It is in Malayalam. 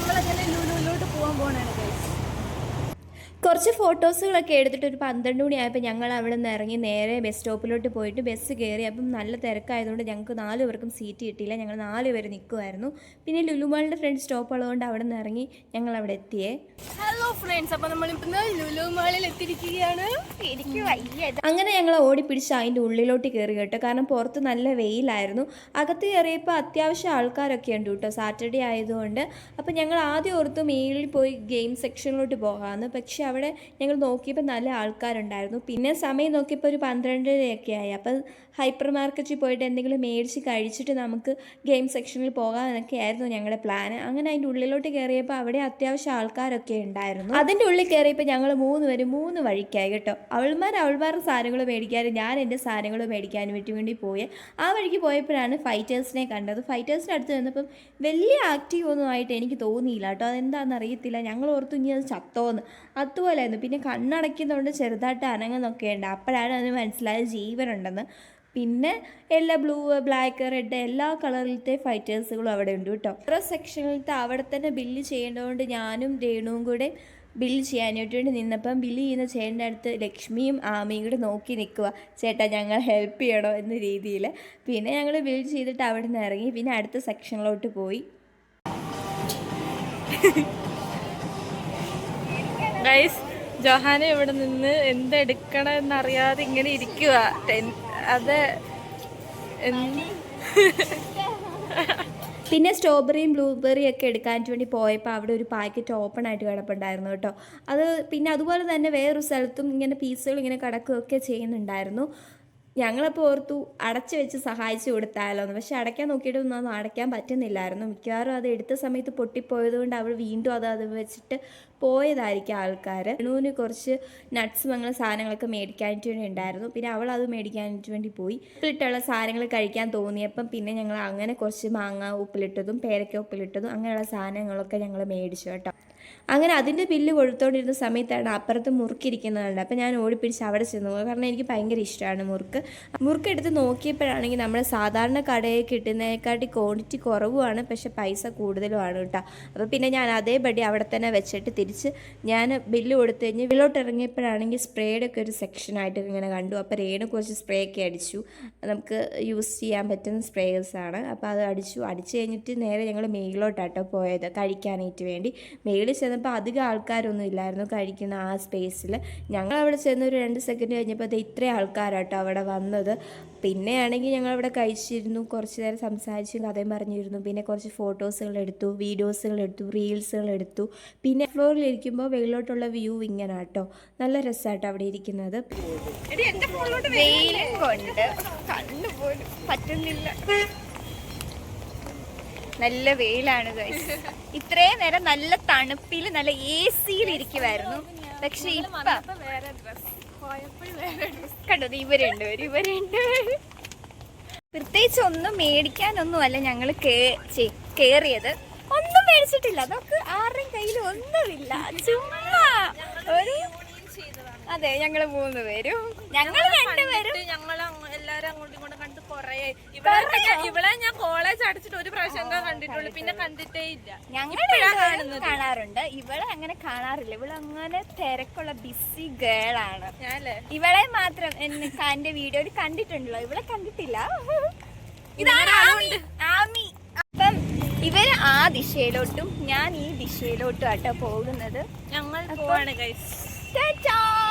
നമ്മളങ്ങനെ ലുലുവിലോട്ട് പോകാൻ പോകണാണ് ഗൈസ്. കുറച്ച് ഫോട്ടോസുകളൊക്കെ എടുത്തിട്ട് ഒരു 12 മണിയായപ്പോൾ ഞങ്ങൾ അവിടെ നിന്ന് ഇറങ്ങി നേരെ ബസ് സ്റ്റോപ്പിലോട്ട് പോയിട്ട് ബസ് കയറി. അപ്പം നല്ല തിരക്കായതുകൊണ്ട് ഞങ്ങൾക്ക് 4 പേർക്കും സീറ്റ് കിട്ടിയില്ല. ഞങ്ങൾ 4 പേര് നിൽക്കുമായിരുന്നു. പിന്നെ ലുലുമാളിൻ്റെ ഫ്രണ്ട് സ്റ്റോപ്പ് ഉള്ളതുകൊണ്ട് അവിടെ നിന്ന് ഇറങ്ങി ഞങ്ങൾ അവിടെ എത്തിയേ. ഹലോ ഫ്രണ്ട്സ്, അപ്പോൾ നമ്മളിപ്പോൾ ലുലുമാളിൽ എത്തിയിരിക്കുകയാണ്. എനിക്ക് വയ്യ. അങ്ങനെ ഞങ്ങൾ ഓടിപ്പിടിച്ച് അതിൻ്റെ ഉള്ളിലോട്ട് കയറി കേട്ടോ. കാരണം പുറത്ത് നല്ല വെയിലായിരുന്നു. അകത്ത് കയറിയപ്പോൾ അത്യാവശ്യം ആൾക്കാരൊക്കെ ഉണ്ട് കേട്ടോ, സാറ്റർഡേ ആയതുകൊണ്ട്. അപ്പോൾ ഞങ്ങൾ ആദ്യം ഓർത്ത് മേളിൽ പോയി ഗെയിം സെക്ഷനിലോട്ട് പോകാമെന്ന്. പക്ഷേ അവിടെ ഞങ്ങൾ നോക്കിയപ്പോൾ നല്ല ആൾക്കാരുണ്ടായിരുന്നു. പിന്നെ സമയം നോക്കിയപ്പോൾ ഒരു 12:30 ആയി. അപ്പോൾ ഹൈപ്പർ മാർക്കറ്റിൽ പോയിട്ട് എന്തെങ്കിലും മേടിച്ച് കഴിച്ചിട്ട് നമുക്ക് ഗെയിം സെക്ഷനിൽ പോകാമെന്നൊക്കെ ആയിരുന്നു ഞങ്ങളുടെ പ്ലാൻ. അങ്ങനെ അതിൻ്റെ ഉള്ളിലോട്ട് കയറിയപ്പോൾ അവിടെ അത്യാവശ്യം ആൾക്കാരൊക്കെ ഉണ്ടായിരുന്നു. അതിൻ്റെ ഉള്ളിൽ കയറിയപ്പോൾ ഞങ്ങൾ 3 പേരും 3 വഴിക്കായി കേട്ടോ. അവൾമാരുടെ സാധനങ്ങൾ മേടിക്കാനും ഞാൻ എൻ്റെ സാധനങ്ങൾ മേടിക്കാനും വേണ്ടി പോയി. ആ വഴിക്ക് പോയപ്പോഴാണ് ഫൈറ്റേഴ്സിനെ കണ്ടത്. ഫൈറ്റേഴ്സിൻ്റെ അടുത്ത് നിന്നപ്പം വലിയ ആക്റ്റീവ് ഒന്നും ആയിട്ട് എനിക്ക് തോന്നിയില്ല കേട്ടോ. അതെന്താണെന്ന് അറിയത്തില്ല. ഞങ്ങൾ ഓർത്തു ഇനി അത് ചത്തോന്ന്. അതുപോലെയായിരുന്നു. പിന്നെ കണ്ണടയ്ക്കുന്നതുകൊണ്ട് ചെറുതായിട്ട് അനങ്ങുന്നൊക്കെ ഉണ്ട്. അപ്പോഴാണ് അതിന് മനസ്സിലായത് ജീവനുണ്ടെന്ന്. പിന്നെ എല്ലാ ബ്ലൂ, ബ്ലാക്ക്, റെഡ് എല്ലാ കളറിലത്തെ ഫൈറ്റേഴ്സുകളും അവിടെ ഉണ്ട് കേട്ടോ. ഓരോ സെക്ഷനിലത്തെ അവിടെ തന്നെ ബില്ല് ചെയ്യേണ്ടതുകൊണ്ട് ഞാനും രേണുവും കൂടെ ബില്ല് ചെയ്യാനായിട്ട് വേണ്ടി നിന്നപ്പം ബില്ല് ചെയ്യുന്ന ചേട്ടൻ്റെ അടുത്ത് ലക്ഷ്മിയും ആമയും കൂടെ നോക്കി നിൽക്കുക, ചേട്ടാ ഞങ്ങൾ ഹെൽപ്പ് ചെയ്യണോ എന്ന രീതിയിൽ. പിന്നെ ഞങ്ങൾ ബില്ല് ചെയ്തിട്ട് അവിടെ നിന്ന് ഇറങ്ങി. പിന്നെ അടുത്ത സെക്ഷനിലോട്ട് പോയി. ഗൈസ്, ജോഹാന ഇവിടെ നിന്ന് എന്തെടുക്കണം എന്നറിയാതെ ഇങ്ങനെ ഇരിക്കുക. അത് പിന്നെ സ്ട്രോബെറിയും ബ്ലൂബെറിയും ഒക്കെ എടുക്കാനായിട്ട് വേണ്ടി പോയപ്പോൾ അവിടെ ഒരു പാക്കറ്റ് ഓപ്പൺ ആയിട്ട് കിടപ്പുണ്ടായിരുന്നു കേട്ടോ. അത് പിന്നെ അതുപോലെ തന്നെ വേറൊരു സ്ഥലത്തും ഇങ്ങനെ പീസുകൾ ഇങ്ങനെ കിടക്കുകയൊക്കെ ചെയ്യുന്നുണ്ടായിരുന്നു. ഞങ്ങളപ്പോൾ ഓർത്തു അടച്ചു വെച്ച് സഹായിച്ചു കൊടുത്താലോ എന്ന്. പക്ഷെ അടയ്ക്കാൻ നോക്കിയിട്ടൊന്നും അടയ്ക്കാൻ പറ്റുന്നില്ലായിരുന്നു. മിക്കവാറും അത് എടുത്ത സമയത്ത് പൊട്ടിപ്പോയത് കൊണ്ട് അവൾ വീണ്ടും അത് വെച്ചിട്ട് പോയതായിരിക്കും ആൾക്കാർ. രേണുവിന് കുറച്ച് നട്ട്സും അങ്ങനെ സാധനങ്ങളൊക്കെ മേടിക്കാനായിട്ട് വേണ്ടി ഉണ്ടായിരുന്നു. പിന്നെ അവൾ അത് മേടിക്കാനായിട്ട് വേണ്ടി പോയി. ഉപ്പിലിട്ടുള്ള സാധനങ്ങൾ കഴിക്കാൻ തോന്നിയപ്പം പിന്നെ ഞങ്ങൾ അങ്ങനെ കുറച്ച് മാങ്ങ ഉപ്പിലിട്ടതും പേരയ്ക്ക ഉപ്പിലിട്ടതും അങ്ങനെയുള്ള സാധനങ്ങളൊക്കെ ഞങ്ങൾ മേടിച്ചു കേട്ടോ. അങ്ങനെ അതിൻ്റെ ബില്ല് കൊടുത്തോണ്ടിരുന്ന സമയത്താണ് അപ്പുറത്ത് മുറുക്കിരിക്കുന്നതുണ്ട്. അപ്പോൾ ഞാൻ ഓടിപ്പിടിച്ച് അവിടെ ചെന്നു. കാരണം എനിക്ക് ഭയങ്കര ഇഷ്ടമാണ് മുറുക്ക് എടുത്ത് നോക്കിയപ്പോഴാണെങ്കിൽ നമ്മുടെ സാധാരണ കടയിൽ കിട്ടുന്നതിനെക്കാട്ടി ക്വാണ്ടിറ്റി കുറവുമാണ്, പക്ഷെ പൈസ കൂടുതലുമാണ് കേട്ടോ. അപ്പോൾ പിന്നെ ഞാൻ അതേപടി അവിടെ തന്നെ വെച്ചിട്ട് തിരിച്ച് ഞാൻ ബില്ല് കൊടുത്തു കഴിഞ്ഞ് വീട്ടിലോട്ട് ഇറങ്ങിയപ്പോഴാണെങ്കിൽ സ്പ്രേയുടെ ഒക്കെ ഒരു സെക്ഷനായിട്ട് ഇങ്ങനെ കണ്ടു. അപ്പോൾ രേണു കുറച്ച് സ്പ്രേ ഒക്കെ അടിച്ചു. നമുക്ക് യൂസ് ചെയ്യാൻ പറ്റുന്ന സ്പ്രേയേഴ്സാണ്. അപ്പോൾ അത് അടിച്ചു കഴിഞ്ഞിട്ട് നേരെ ഞങ്ങൾ മേളിലോട്ടാട്ടോ പോയത് കഴിക്കാനായിട്ട് വേണ്ടി. മേളിൽ ചെന്നപ്പോൾ അധികം ആൾക്കാരൊന്നും ഇല്ലായിരുന്നു കഴിക്കുന്ന ആ സ്പേസിൽ. ഞങ്ങൾ അവിടെ ചെന്ന് ഒരു 2 സെക്കൻഡ് കഴിഞ്ഞപ്പോൾ അത് ഇത്രയും ആൾക്കാരാട്ടോ അവിടെ വന്നത്. പിന്നെയാണെങ്കിൽ ഞങ്ങളവിടെ കഴിച്ചിരുന്നു, കുറച്ച് നേരം സംസാരിച്ചു, കഥയും പറഞ്ഞിരുന്നു. പിന്നെ കുറച്ച് ഫോട്ടോസുകളെടുത്തു, വീഡിയോസുകളെടുത്തു, റീൽസുകളെടുത്തു. പിന്നെ ഫ്ലോറിലിരിക്കുമ്പോൾ വെളിയിലോട്ടുള്ള വ്യൂ ഇങ്ങനെ കേട്ടോ. നല്ല രസമായിട്ടോ അവിടെ ഇരിക്കുന്നത്. വെയിലും കൊണ്ട് കണ്ണുപോലും പറ്റുന്നില്ല. നല്ല വെയിലാണ് ഗൈസ്. ഇത്രയും നേരം നല്ല തണുപ്പിൽ നല്ല AC-യിൽ ഇരിക്കുമായിരുന്നു. പക്ഷെ ഇപ്പൊ കണ്ടോ, ഇവരുണ്ട്. പ്രത്യേകിച്ച് ഒന്നും മേടിക്കാനൊന്നുമല്ല ഞങ്ങൾ കേറിയത്. ഒന്നും മേടിച്ചിട്ടില്ല. അതൊക്കെ ആരുടെയും കയ്യിൽ ഒന്നുമില്ല. ചുമ്മാ ഒരു അതെ, ഞങ്ങൾ 3 പേരും, ഞങ്ങൾ 2 പേരും എല്ലാരും അങ്ങോട്ടും ഇങ്ങോട്ടും കണ്ട് കൊറേ. ഇവിടെ ഞാൻ കോളേജ് അടിച്ചിട്ട് ഒരു പ്രാവശ്യം കണ്ടിട്ടുള്ളൂ, പിന്നെ കണ്ടിട്ടേ ഇല്ല. ഞങ്ങൾ കാണാറുണ്ട്, ഇവളെ അങ്ങനെ കാണാറില്ല. ഇവള് അങ്ങനെ തിരക്കുള്ള ബിസി ഗേൾ ആണ്. ഇവളെ മാത്രം എന്റെ വീഡിയോയിൽ കണ്ടിട്ടുണ്ടല്ലോ, ഇവളെ കണ്ടിട്ടില്ല. ഇതാണ് ആമി. അപ്പം ഇവര് ആ ദിശയിലോട്ടും ഞാൻ ഈ ദിശയിലോട്ടും ആട്ടോ പോകുന്നത്. ഞങ്ങൾ പോവാണ് ഗൈസ്. Ta-ta!